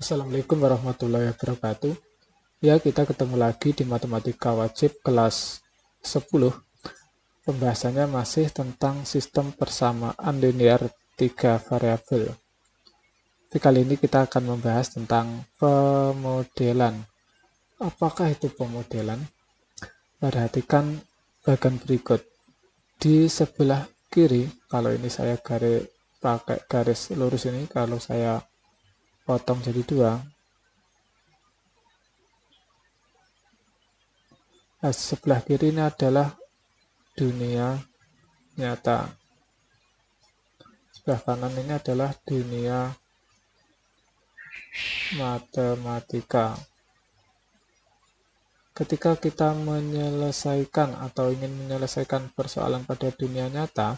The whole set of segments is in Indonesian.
Assalamualaikum warahmatullahi wabarakatuh. Ya, kita ketemu lagi di Matematika Wajib kelas 10. Pembahasannya masih tentang sistem persamaan linear 3 variabel. Tapi kali ini kita akan membahas tentang pemodelan. Apakah itu pemodelan? Perhatikan bagian berikut. Di sebelah kiri, kalau ini saya pakai garis lurus ini, kalau saya potong jadi dua, sebelah kiri ini adalah dunia nyata. Sebelah kanan ini adalah dunia matematika. Ketika kita menyelesaikan atau ingin menyelesaikan persoalan pada dunia nyata,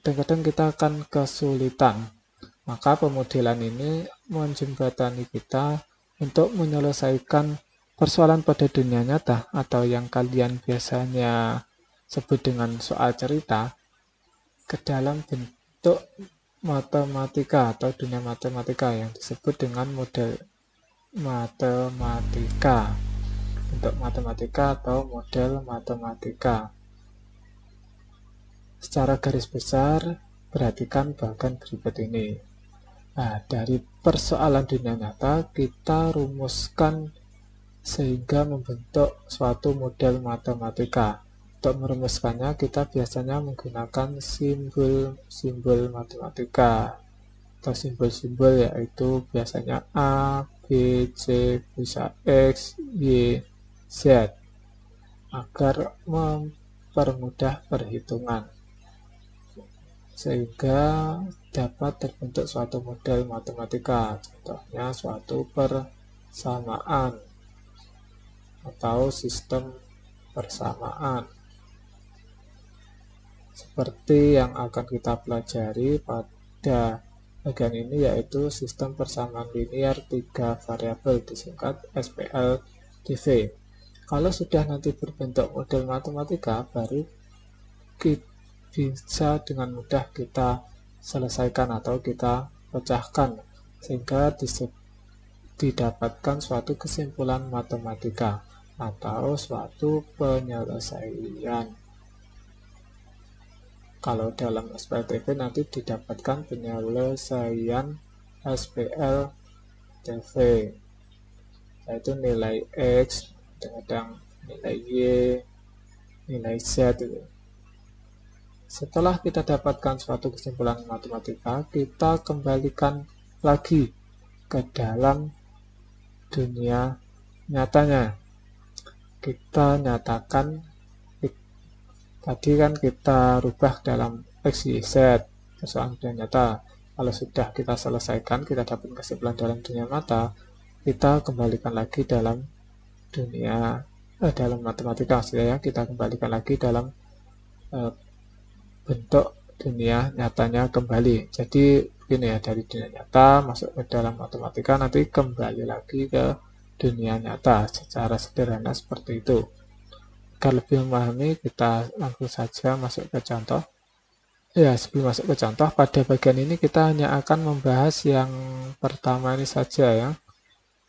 kadang-kadang kita akan kesulitan. Maka pemodelan ini menjembatani kita untuk menyelesaikan persoalan pada dunia nyata atau yang kalian biasanya sebut dengan soal cerita ke dalam bentuk matematika atau dunia matematika yang disebut dengan model matematika. Bentuk matematika atau model matematika. Secara garis besar, perhatikan bagian berikut ini. Nah, dari persoalan dunia nyata, kita rumuskan sehingga membentuk suatu model matematika. Untuk merumuskannya, kita biasanya menggunakan simbol-simbol matematika atau simbol-simbol, yaitu biasanya A, B, C, bisa X, Y, Z, agar mempermudah perhitungan sehingga dapat terbentuk suatu model matematika. Contohnya suatu persamaan atau sistem persamaan seperti yang akan kita pelajari pada bagian ini, yaitu sistem persamaan linear 3 variabel, disingkat SPLDV. Kalau sudah nanti berbentuk model matematika, baru bisa dengan mudah kita selesaikan atau kita pecahkan sehingga didapatkan suatu kesimpulan matematika atau suatu penyelesaian. Kalau dalam SPLDV nanti didapatkan penyelesaian SPLDV, yaitu nilai X, kadang nilai Y, nilai Z itu. Setelah kita dapatkan suatu kesimpulan matematika, kita kembalikan lagi ke dalam dunia nyatanya. Kita nyatakan, tadi kan kita rubah dalam X, Y, Z, persoalan dunia nyata. Kalau sudah kita selesaikan, kita dapat kesimpulan dalam dunia nyata, kita kembalikan lagi dalam dalam matematika, maksudnya kita kembalikan lagi dalam bentuk dunia nyatanya kembali. Jadi ini ya, dari dunia nyata masuk ke dalam matematika, nanti kembali lagi ke dunia nyata. Secara sederhana seperti itu. Agar lebih memahami, kita langsung saja masuk ke contoh. Ya, sebelum masuk ke contoh, pada bagian ini kita hanya akan membahas yang pertama ini saja ya.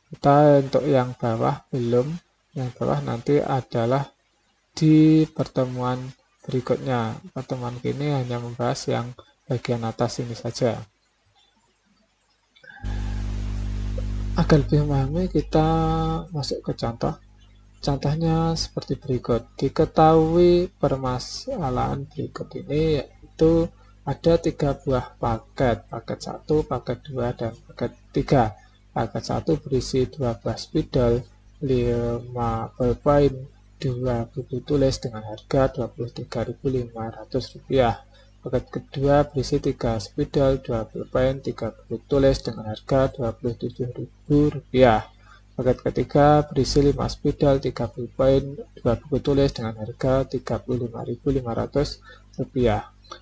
Kita untuk yang bawah belum. Yang bawah nanti adalah di pertemuan berikutnya. Pertemuan ini hanya membahas yang bagian atas ini saja. Agar lebih memahami, kita masuk ke contoh. Contohnya seperti berikut. Diketahui permasalahan berikut ini, yaitu ada 3 buah paket. Paket 1, paket 2, dan paket 3. Paket 1 berisi 2 buah spidol, 5 pulpen, 2 buku tulis dengan harga Rp23.500. Paket kedua berisi 3 spidol, 2 pulpen, 3 buku tulis dengan harga Rp27.000. Paket ketiga berisi 5 spidol, 3 pulpen, 2 buku tulis dengan harga Rp35.500.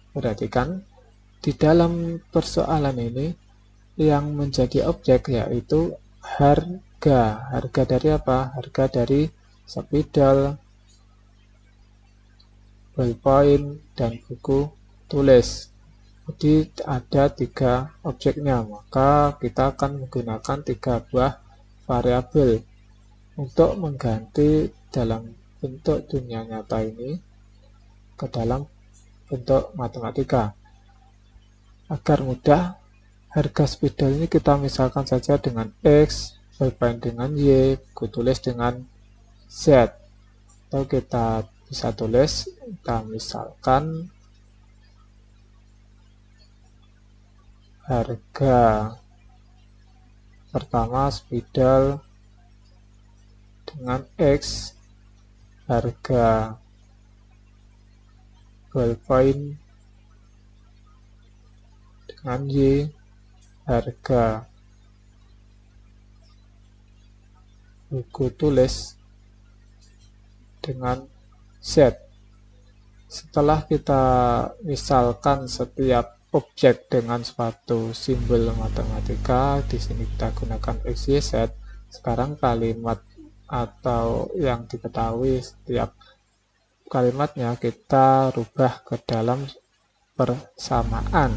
Perhatikan, di dalam persoalan ini yang menjadi objek yaitu harga. Harga dari apa? Harga dari spidol, pulpen, dan buku tulis. Jadi ada 3 objeknya, maka kita akan menggunakan 3 buah variabel untuk mengganti dalam bentuk dunia nyata ini ke dalam bentuk matematika. Agar mudah, harga spidol ini kita misalkan saja dengan X, bermain dengan Y, aku tulis dengan Z. Atau kita bisa tulis, kita misalkan harga pertama spidol dengan X, harga ballpoint dengan Y, harga buku tulis dengan Z. Setelah kita misalkan setiap objek dengan suatu simbol matematika, di sini kita gunakan X, Y, Z. Sekarang kalimat atau yang diketahui setiap kalimatnya kita rubah ke dalam persamaan.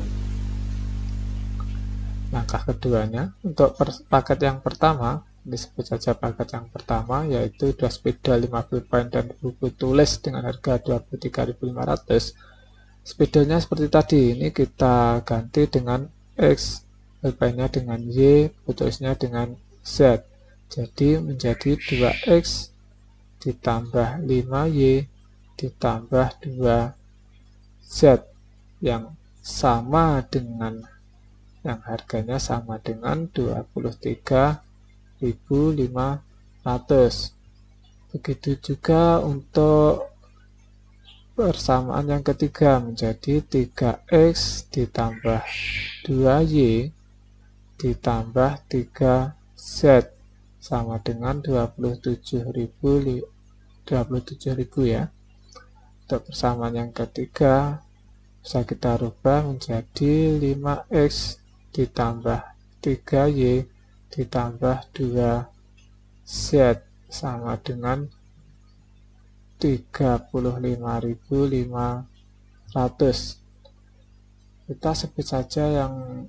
Langkah keduanya, untuk paket yang pertama, disebut saja paket yang pertama, yaitu 2 spidol 50 poin dan buku tulis dengan harga 23.500. Spidolnya seperti tadi, ini kita ganti dengan X, pulpennya dengan Y, buku tulisnya dengan Z. Jadi menjadi 2X ditambah 5Y ditambah 2Z yang sama dengan yang harganya sama dengan 23.500. Begitu juga untuk persamaan yang ketiga, menjadi 3X ditambah 2Y ditambah 3Z sama dengan 27.000 ya. Untuk persamaan yang ketiga bisa kita rubah menjadi 5X ditambah 3Y ditambah 2Z sama dengan 35.500. Kita sebut saja yang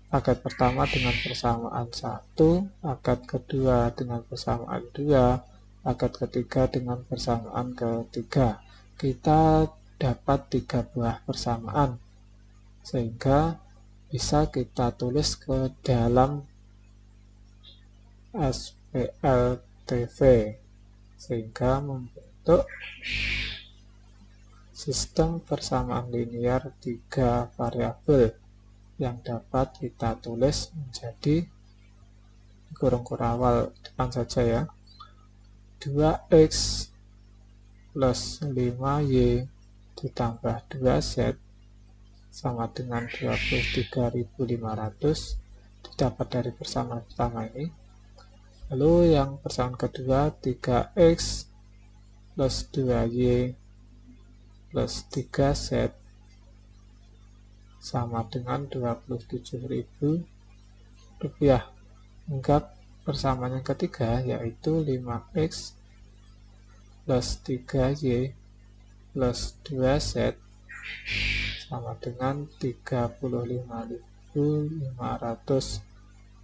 paket pertama dengan persamaan 1, paket kedua dengan persamaan 2, paket ketiga dengan persamaan ketiga. Kita dapat 3 buah persamaan, sehingga bisa kita tulis ke dalam SPLTV, sehingga membentuk sistem persamaan linear 3 variabel yang dapat kita tulis menjadi kurung kurawal depan saja ya, 2X plus 5Y ditambah 2Z sama dengan 23.500 didapat dari persamaan pertama ini. Lalu yang persamaan kedua, 3X plus 2Y plus 3Z sama dengan 27.000 rupiah. Hingga persamaan yang ketiga, yaitu 5X plus 3Y plus 2Z sama dengan 35.500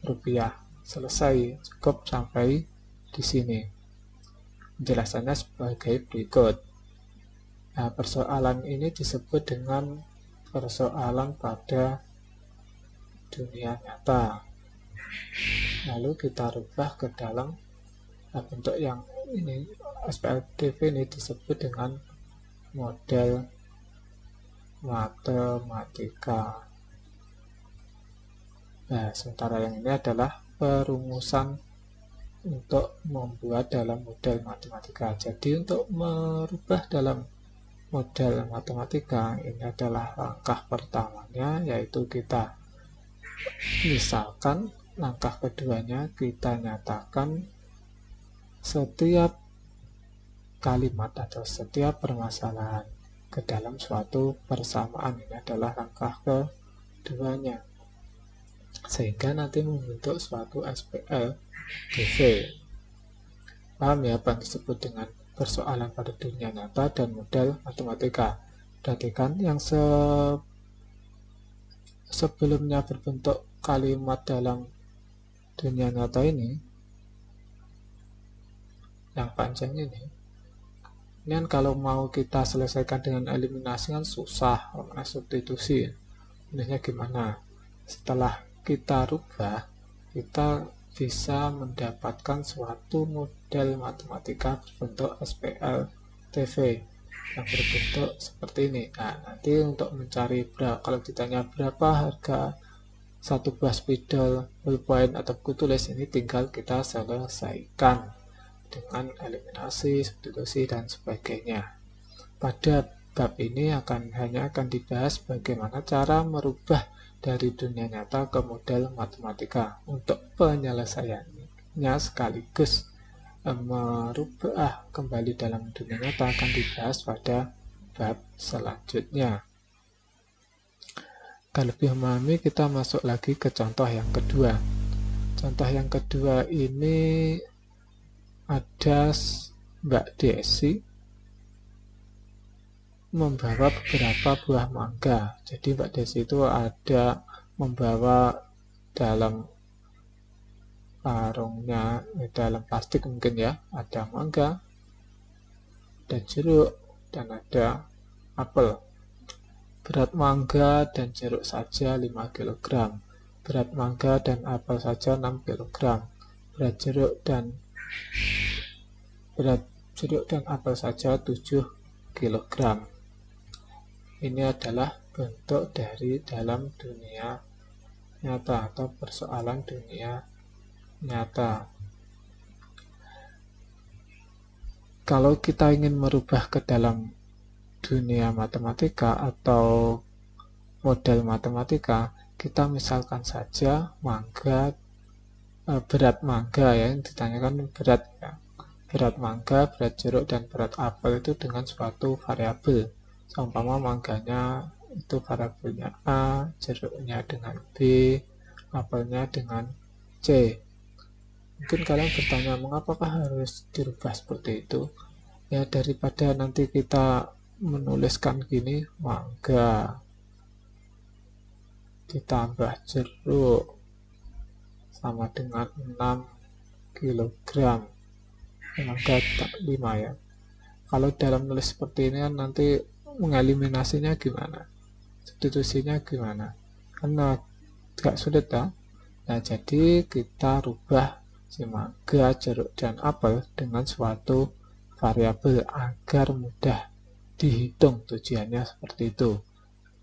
rupiah. Selesai, cukup sampai di sini. Penjelasannya sebagai berikut. Nah, persoalan ini disebut dengan persoalan pada dunia nyata. Lalu kita rubah ke dalam bentuk yang ini, SPLTV ini disebut dengan model matematika. Nah, sementara yang ini adalah perumusan untuk membuat dalam model matematika. Jadi untuk merubah dalam model matematika ini adalah langkah pertamanya, yaitu kita misalkan. Langkah keduanya kita nyatakan setiap kalimat atau setiap permasalahan ke dalam suatu persamaan. Ini adalah langkah keduanya, sehingga nanti membentuk suatu SPLTV. Paham ya apa yang disebut dengan persoalan pada dunia nyata dan model matematika? Perhatikan yang sebelumnya berbentuk kalimat dalam dunia nyata ini, yang panjang ini kan kalau mau kita selesaikan dengan eliminasi kan susah, karena substitusi. Sebenarnya gimana? Setelah kita rubah, kita bisa mendapatkan suatu model matematika berbentuk SPL-TV yang berbentuk seperti ini. Nah, nanti untuk mencari kalau ditanya berapa harga satu buah spidol, ballpoint atau buku tulis, ini tinggal kita selesaikan dengan eliminasi, substitusi, dan sebagainya. Pada bab ini hanya akan dibahas bagaimana cara merubah dari dunia nyata ke model matematika. Untuk penyelesaiannya sekaligus merubah kembali dalam dunia nyata akan dibahas pada bab selanjutnya. Agar lebih memahami, kita masuk lagi ke contoh yang kedua. Contoh yang kedua ini ada Mbak Desi membawa beberapa buah mangga. Jadi Mbak Desi itu ada membawa dalam karungnya, dalam plastik mungkin ya, ada mangga, ada jeruk, dan ada apel. Berat mangga dan jeruk saja 5 kg. Berat mangga dan apel saja 6 kg. Berat jeruk dan apel saja 7 kg. Ini adalah bentuk dari dalam dunia nyata atau persoalan dunia nyata. Kalau kita ingin merubah ke dalam dunia matematika atau model matematika, kita misalkan saja berat mangga ya, yang ditanyakan berat ya. Berat mangga, berat jeruk, dan berat apel itu dengan suatu variabel. Seumpama mangganya itu variabelnya A, jeruknya dengan B, apelnya dengan C. Mungkin kalian bertanya, mengapakah harus dirubah seperti itu? Ya, daripada nanti kita menuliskan gini, mangga ditambah jeruk sama dengan 6 kg. Mangga 5 ya. Kalau dalam nulis seperti ini kan nanti mengeliminasinya gimana? Substitusinya gimana? Karena agak sulit ya. Nah, jadi kita rubah si mangga, jeruk, dan apel dengan suatu variabel agar mudah dihitung. Tujuannya seperti itu.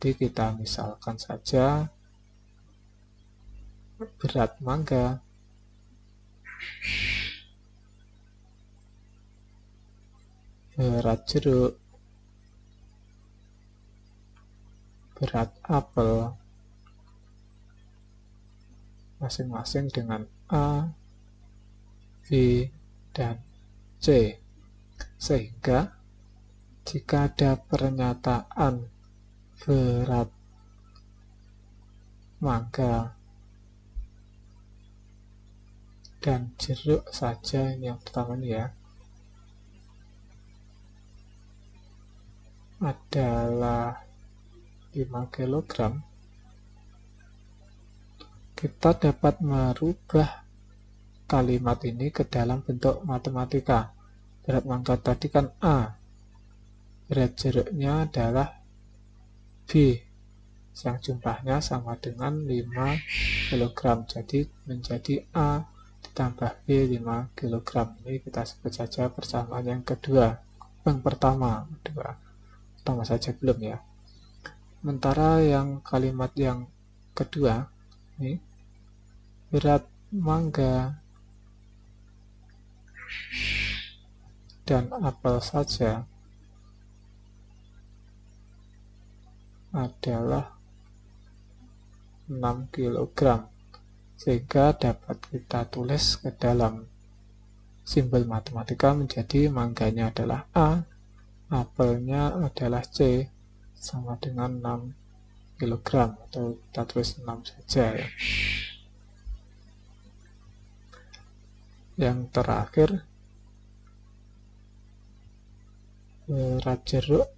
Jadi kita misalkan saja berat mangga berat jeruk, berat apel, masing-masing dengan A, B, dan C. Sehingga jika ada pernyataan berat mangga dan jeruk saja, ini yang pertama ini ya, adalah 5 kg, kita dapat merubah kalimat ini ke dalam bentuk matematika. Berat mangga tadi kan A, berat jeruknya adalah B, yang jumlahnya sama dengan 5 kg. Jadi menjadi A ditambah B 5 kg. Ini kita sebut saja persamaan yang kedua. Yang pertama saja belum ya. Sementara yang kalimat yang kedua, ini berat mangga dan apel saja adalah 6 kg. Sehingga dapat kita tulis ke dalam simbol matematika menjadi mangganya adalah A, apelnya adalah C, sama dengan 6 kg, atau kita tulis 6 saja ya. Yang terakhir, berat jeruk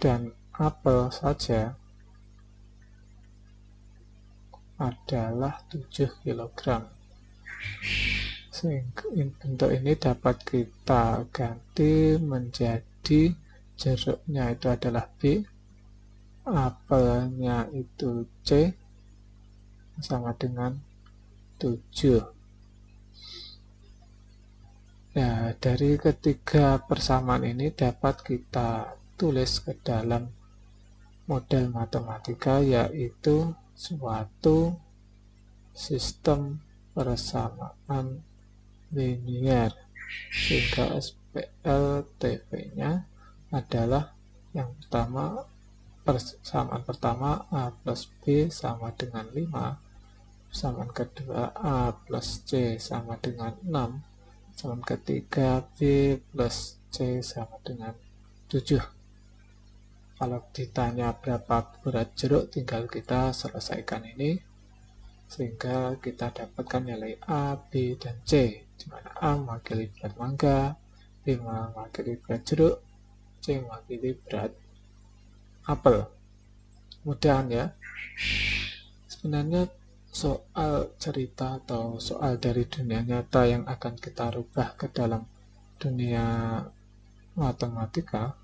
dan apel saja adalah 7 kg. Sehingga bentuk ini dapat kita ganti menjadi jeruknya itu adalah B, apelnya itu C, sama dengan 7. Nah, dari ketiga persamaan ini dapat kita tulis ke dalam model matematika, yaitu suatu sistem persamaan linear, sehingga SPLTV-nya adalah yang pertama, persamaan pertama A plus B sama dengan 5, persamaan kedua A plus C sama dengan 6, persamaan ketiga B plus C sama dengan 7. Kalau ditanya berapa berat jeruk, tinggal kita selesaikan ini sehingga kita dapatkan nilai A, B, dan C, di mana A mewakili berat mangga, B mewakili berat jeruk, C mewakili berat apel. Mudah ya. Sebenarnya soal cerita atau soal dari dunia nyata yang akan kita rubah ke dalam dunia matematika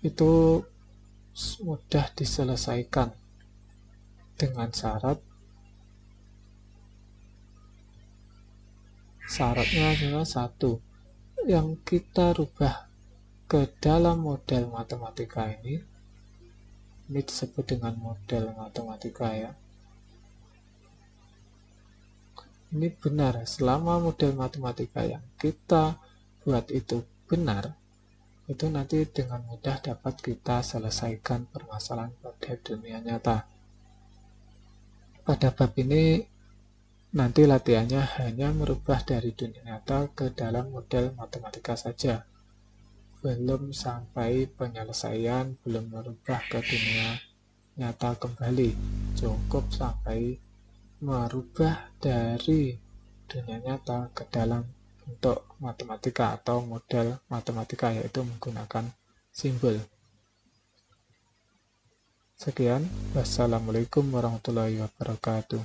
itu mudah diselesaikan dengan syaratnya adalah satu, yang kita rubah ke dalam model matematika ini disebut dengan model matematika ya. Ini benar, selama model matematika yang kita buat itu benar, itu nanti dengan mudah dapat kita selesaikan permasalahan pada dunia nyata. Pada bab ini nanti latihannya hanya merubah dari dunia nyata ke dalam model matematika saja. Belum sampai penyelesaian, belum merubah ke dunia nyata kembali. Cukup sampai merubah dari dunia nyata ke dalam bentuk matematika atau model matematika, yaitu menggunakan simbol. Sekian, wassalamualaikum warahmatullahi wabarakatuh.